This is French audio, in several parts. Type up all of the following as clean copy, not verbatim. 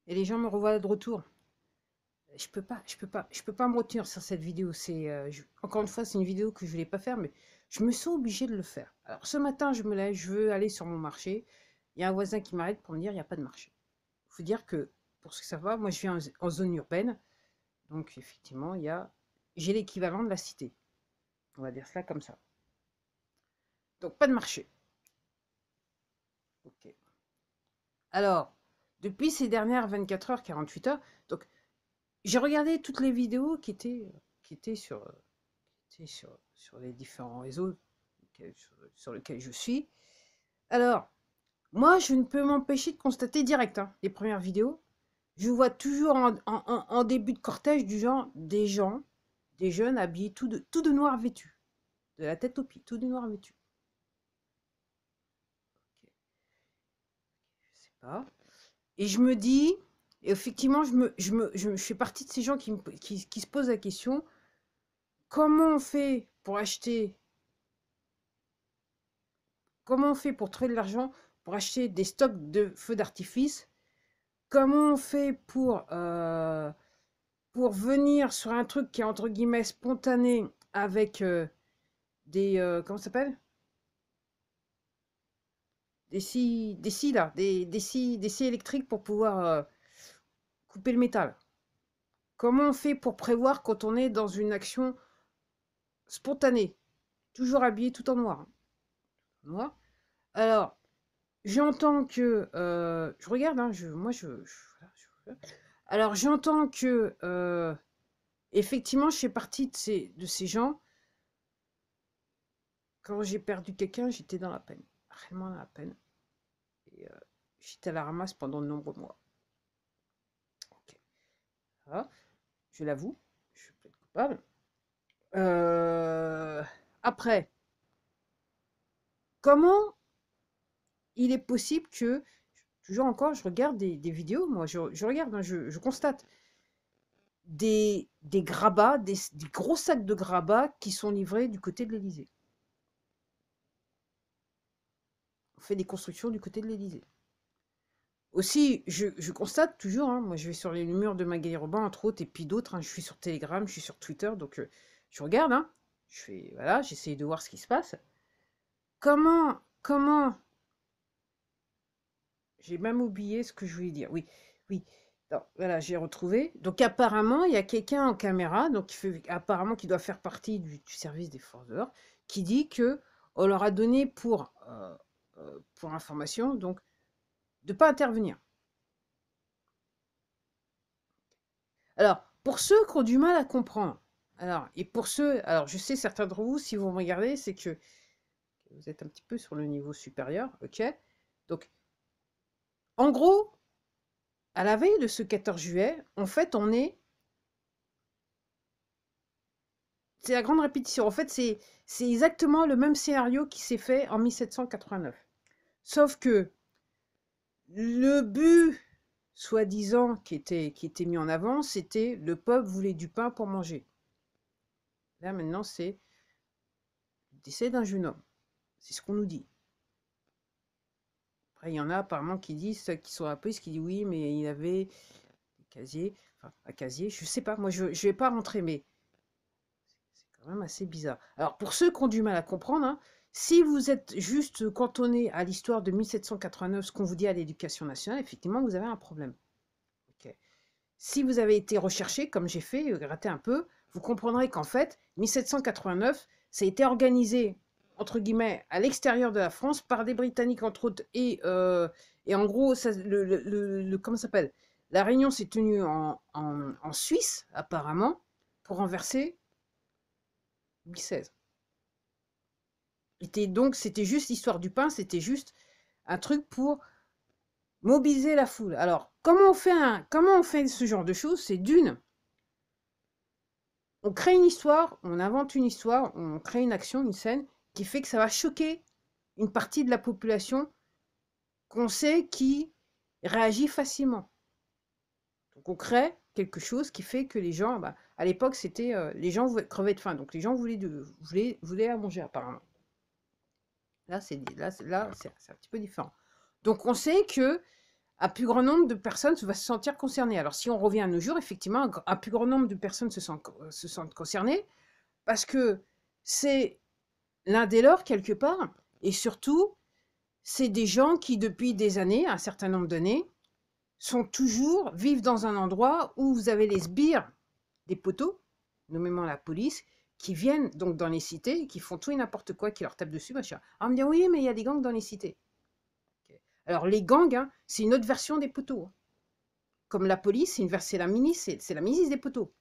Et les gens me revoient de retour. Je peux pas me retenir sur cette vidéo. Encore une fois, c'est une vidéo que je voulais pas faire, mais je me sens obligée de le faire. Alors, ce matin, je me lève, je veux aller sur mon marché. Il y a un voisin qui m'arrête pour me dire, il n'y a pas de marché. Il faut dire que, pour ce que ça va, moi, je viens en zone urbaine. Donc, effectivement, j'ai l'équivalent de la cité. On va dire cela comme ça. Donc, pas de marché. Ok. Alors, depuis ces dernières 24 heures, 48 heures, donc, j'ai regardé toutes les vidéos qui étaient sur les différents réseaux sur lesquels je suis. Alors, moi, je ne peux m'empêcher de constater direct, hein, les premières vidéos. Je vois toujours en début de cortège du genre des jeunes habillés tout de noir vêtus, de la tête aux pieds, tout de noir vêtus. Ok, je sais pas. Et je me dis, et effectivement, je fais partie de ces gens qui se posent la question, comment on fait pour acheter, comment on fait pour trouver de l'argent pour acheter des stocks de feux d'artifice. Comment on fait pour venir sur un truc qui est entre guillemets spontané avec comment ça s'appelle? Des scies là, des scies électriques pour pouvoir couper le métal. Comment on fait pour prévoir quand on est dans une action spontanée? Toujours habillé tout en noir, hein. Noir. Alors, j'entends que je regarde, hein, voilà, alors j'entends que effectivement, je fais partie de ces gens. Quand j'ai perdu quelqu'un, j'étais dans la peine, réellement dans la peine. Et j'étais à la ramasse pendant de nombreux mois. Ok, voilà, je l'avoue, je suis peut-être coupable. Euh, Après, comment il est possible que, toujours encore, je regarde des vidéos, moi, je regarde, hein, je constate des grabats, des gros sacs de grabats qui sont livrés du côté de l'Élysée. On fait des constructions du côté de l'Élysée. Aussi, je constate toujours, hein, moi je vais sur les murs de Magali Robin, entre autres, et puis d'autres, hein, je suis sur Telegram, je suis sur Twitter, donc je regarde, hein, voilà, j'essaye de voir ce qui se passe. Comment, j'ai même oublié ce que je voulais dire, oui, oui, non, voilà, j'ai retrouvé. Donc apparemment, il y a quelqu'un en caméra, donc apparemment qui doit faire partie du service des forces de l'ordre, qui dit que on leur a donné pour information, donc, de ne pas intervenir. Alors, pour ceux qui ont du mal à comprendre, alors je sais certains d'entre vous, si vous me regardez, c'est que vous êtes un petit peu sur le niveau supérieur, ok? Donc, en gros, à la veille de ce 14 juillet, en fait, c'est la grande répétition. En fait, c'est exactement le même scénario qui s'est fait en 1789. Sauf que le but, soi-disant, qui était mis en avant, c'était le peuple voulait du pain pour manger. Là, maintenant, c'est le décès d'un jeune homme. C'est ce qu'on nous dit. Après, il y en a apparemment qui disent, qui sont un peu, qui disent oui, mais il avait des casiers, enfin, un casier, je sais pas, moi je vais pas rentrer, mais c'est quand même assez bizarre. Alors, pour ceux qui ont du mal à comprendre, hein, si vous êtes juste cantonné à l'histoire de 1789, ce qu'on vous dit à l'éducation nationale, effectivement, vous avez un problème. Ok. Si vous avez été recherché, comme j'ai fait, gratter un peu, vous comprendrez qu'en fait, 1789, ça a été organisé, entre guillemets, à l'extérieur de la France par des Britanniques, entre autres, et en gros, ça, comment ça s'appelle? La réunion s'est tenue en Suisse, apparemment, pour renverser Louis XVI. Donc, c'était juste l'histoire du pain, c'était juste un truc pour mobiliser la foule. Alors, comment on fait ce genre de choses? C'est d'une, on crée une histoire, on invente une histoire, on crée une action, une scène qui fait que ça va choquer une partie de la population qu'on sait qui réagit facilement. Donc on crée quelque chose qui fait que les gens, bah, à l'époque, c'était les gens crevaient de faim, donc les gens voulaient à manger apparemment. Là, c'est un petit peu différent. Donc on sait que un plus grand nombre de personnes va se sentir concernées. Alors, si on revient à nos jours, effectivement, un plus grand nombre de personnes se sentent concernées parce que c'est l'un des leurs, quelque part, et surtout, c'est des gens qui, depuis des années, un certain nombre d'années, vivent dans un endroit où vous avez les sbires des poteaux, nommément la police, qui viennent donc dans les cités, qui font tout et n'importe quoi, qui leur tapent dessus, machin. Alors, on me dit, oui, mais il y a des gangs dans les cités. Okay. Alors, les gangs, hein, c'est une autre version des poteaux. Hein. Comme la police, c'est la milice des poteaux.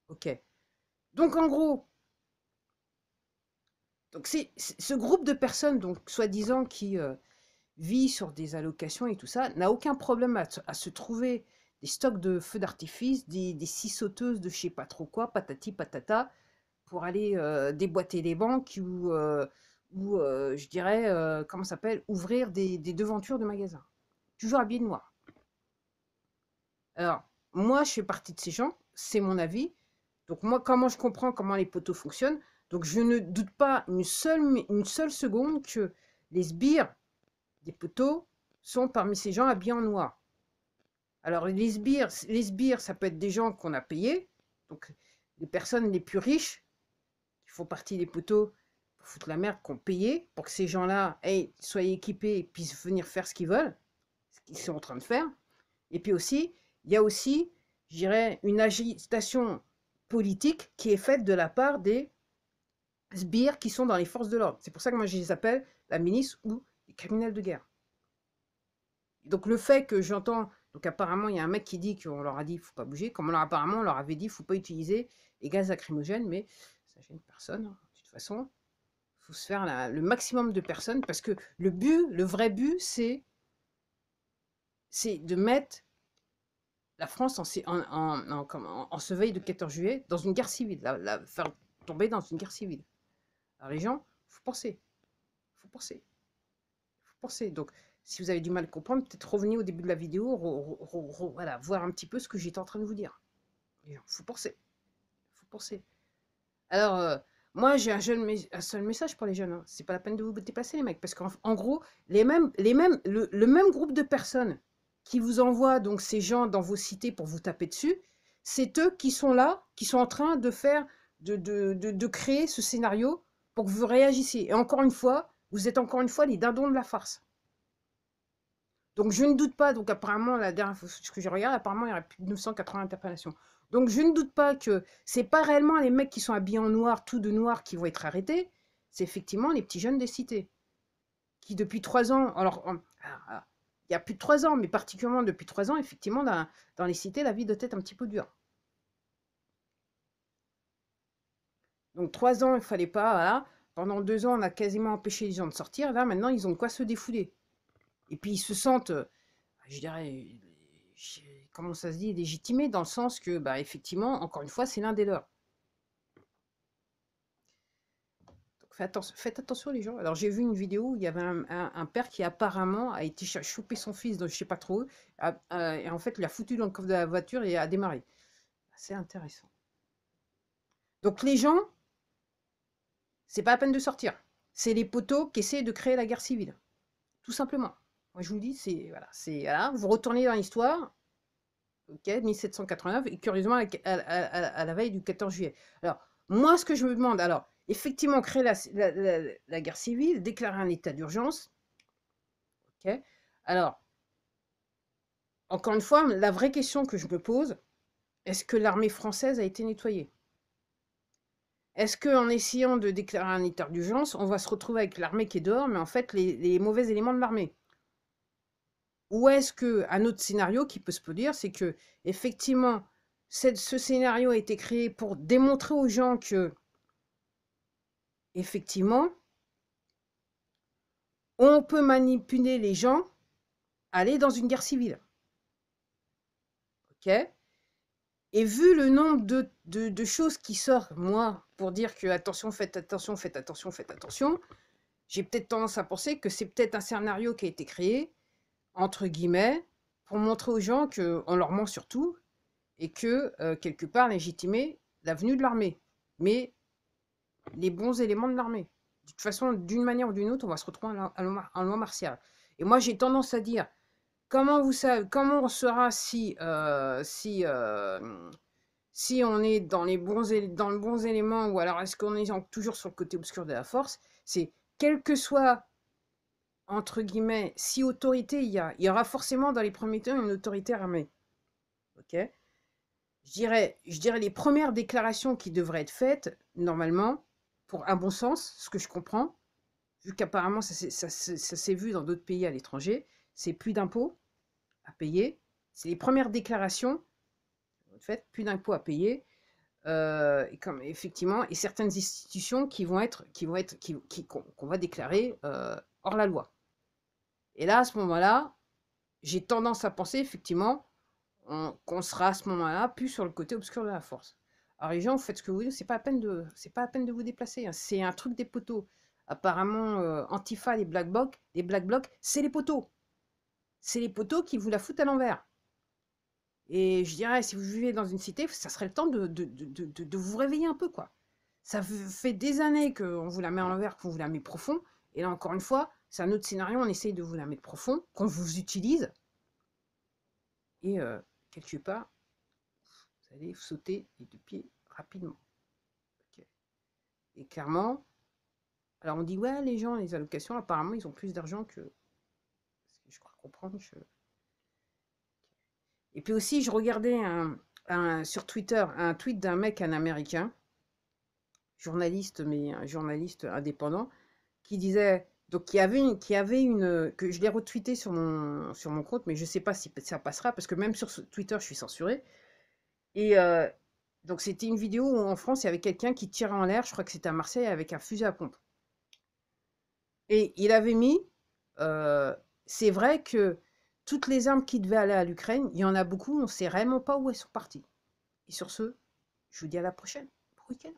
Ok. Donc, en gros, donc c'est ce groupe de personnes, donc soi-disant qui vit sur des allocations et tout ça, n'a aucun problème à se trouver des stocks de feux d'artifice, des scies sauteuses de je sais pas trop quoi, patati patata, pour aller déboîter les banques ou je dirais, comment ça s'appelle, ouvrir des devantures de magasins. Toujours habillés de noir. Alors, moi, je fais partie de ces gens, c'est mon avis. Donc, moi, comment je comprends comment les poteaux fonctionnent, donc je ne doute pas une seule seconde que les sbires des poteaux sont parmi ces gens habillés en noir. Alors, les sbires, ça peut être des gens qu'on a payés, donc les personnes les plus riches, qui font partie des poteaux, pour foutre la merde, qu'on payé, pour que ces gens-là soient équipés et puissent venir faire ce qu'ils veulent, ce qu'ils sont en train de faire. Et puis aussi, il y a aussi, je dirais, une agitation politique qui est faite de la part des sbires qui sont dans les forces de l'ordre. C'est pour ça que moi, je les appelle la milice ou les criminels de guerre. Donc le fait que j'entends, donc apparemment il y a un mec qui dit qu'on leur a dit il ne faut pas bouger, comme apparemment on leur avait dit il ne faut pas utiliser les gaz lacrymogènes, mais ça gêne personne. De toute façon, il faut se faire le maximum de personnes parce que le vrai but, c'est de mettre la France en ce veille de 14 juillet dans une guerre civile, la faire tomber dans une guerre civile. Alors les gens, il faut penser, il faut penser, il faut penser. Donc si vous avez du mal à comprendre, peut-être revenez au début de la vidéo, voilà, voir un petit peu ce que j'étais en train de vous dire. Il faut penser. Il faut penser. Alors, moi, j'ai un seul message pour les jeunes. Hein. C'est pas la peine de vous déplacer, les mecs. Parce qu'en gros, le même groupe de personnes qui vous envoient donc ces gens dans vos cités pour vous taper dessus, c'est eux qui sont là, qui sont en train de faire, de créer ce scénario pour que vous réagissiez. Et encore une fois, vous êtes encore une fois les dindons de la farce. Donc je ne doute pas, donc apparemment, la dernière fois que je regarde, apparemment il y aurait plus de 980 interpellations. Donc je ne doute pas que c'est pas réellement les mecs qui sont habillés en noir, tout de noir, qui vont être arrêtés, c'est effectivement les petits jeunes des cités, qui depuis 3 ans, alors il y a plus de 3 ans, mais particulièrement depuis 3 ans, effectivement, dans les cités, la vie doit être un petit peu dure. Donc 3 ans, il ne fallait pas, voilà. Pendant 2 ans, on a quasiment empêché les gens de sortir, là maintenant, ils ont de quoi se défouler. Et puis ils se sentent, je dirais, comment ça se dit, légitimés dans le sens que, bah, effectivement, encore une fois, c'est l'un des leurs. Donc faites attention les gens. Alors j'ai vu une vidéo où il y avait un père qui apparemment a été choper son fils, donc je sais pas trop, et en fait il l'a foutu dans le coffre de la voiture et a démarré. C'est intéressant. Donc les gens, c'est pas la peine de sortir. C'est les poteaux qui essaient de créer la guerre civile. Tout simplement. Moi je vous dis, voilà, vous retournez dans l'histoire, ok, 1789, et curieusement à la veille du 14 juillet. Alors, moi ce que je me demande, alors, effectivement, créer la guerre civile, déclarer un état d'urgence, ok, alors, encore une fois, la vraie question que je me pose, est-ce que l'armée française a été nettoyée? Est-ce qu'en essayant de déclarer un état d'urgence, on va se retrouver avec l'armée qui est dehors, mais en fait les mauvais éléments de l'armée? Ou est-ce qu'un autre scénario qui peut se produire, c'est que effectivement, ce scénario a été créé pour démontrer aux gens que, effectivement, on peut manipuler les gens à aller dans une guerre civile. Ok? Et vu le nombre de choses qui sortent, moi, pour dire que attention, faites attention, faites attention, faites attention, j'ai peut-être tendance à penser que c'est peut-être un scénario qui a été créé, entre guillemets, pour montrer aux gens qu'on leur ment surtout et que, quelque part, légitimer la venue de l'armée. Mais les bons éléments de l'armée. De toute façon, d'une manière ou d'une autre, on va se retrouver en loi martiale. Et moi, j'ai tendance à dire, comment vous savez, comment on saura si on est dans dans le bons éléments ou alors est-ce qu'on est toujours sur le côté obscur de la force? C'est quel que soit, entre guillemets, si autorité il y aura forcément dans les premiers temps une autorité armée. Ok? Je dirais les premières déclarations qui devraient être faites, normalement, pour un bon sens, ce que je comprends, vu qu'apparemment ça s'est vu dans d'autres pays à l'étranger, c'est plus d'impôts à payer. C'est les premières déclarations faites, plus d'impôts à payer. Et comme effectivement, et certaines institutions qu'on va déclarer hors la loi. Et là, à ce moment-là, j'ai tendance à penser effectivement qu'on sera à ce moment-là plus sur le côté obscur de la force. Alors les gens, vous faites ce que vous voulez, c'est pas à peine de vous déplacer. Hein. C'est un truc des poteaux. Apparemment, Antifa, les Black Blocs, c'est les poteaux. C'est les poteaux qui vous la foutent à l'envers. Et je dirais, si vous vivez dans une cité, ça serait le temps de vous réveiller un peu, quoi. Ça fait des années qu'on vous la met à l'envers, qu'on vous la met profond. Et là, encore une fois, c'est un autre scénario, on essaye de vous la mettre profond, qu'on vous utilise. Et quelque part, vous allez sauter les deux pieds rapidement. Okay. Et clairement, alors on dit, ouais, les gens, les allocations, apparemment, ils ont plus d'argent que... Je crois comprendre. Et puis aussi, je regardais sur Twitter un tweet d'un mec, un Américain, journaliste, mais un journaliste indépendant, qui disait, donc qui avait une que je l'ai retweeté sur mon compte, mais je ne sais pas si ça passera, parce que même sur Twitter, je suis censuré. Et donc c'était une vidéo où en France, il y avait quelqu'un qui tirait en l'air, je crois que c'était à Marseille, avec un fusil à pompe. Et il avait mis, c'est vrai que toutes les armes qui devaient aller à l'Ukraine, il y en a beaucoup, on ne sait réellement pas où elles sont parties. Et sur ce, je vous dis à la prochaine. Bon week-end.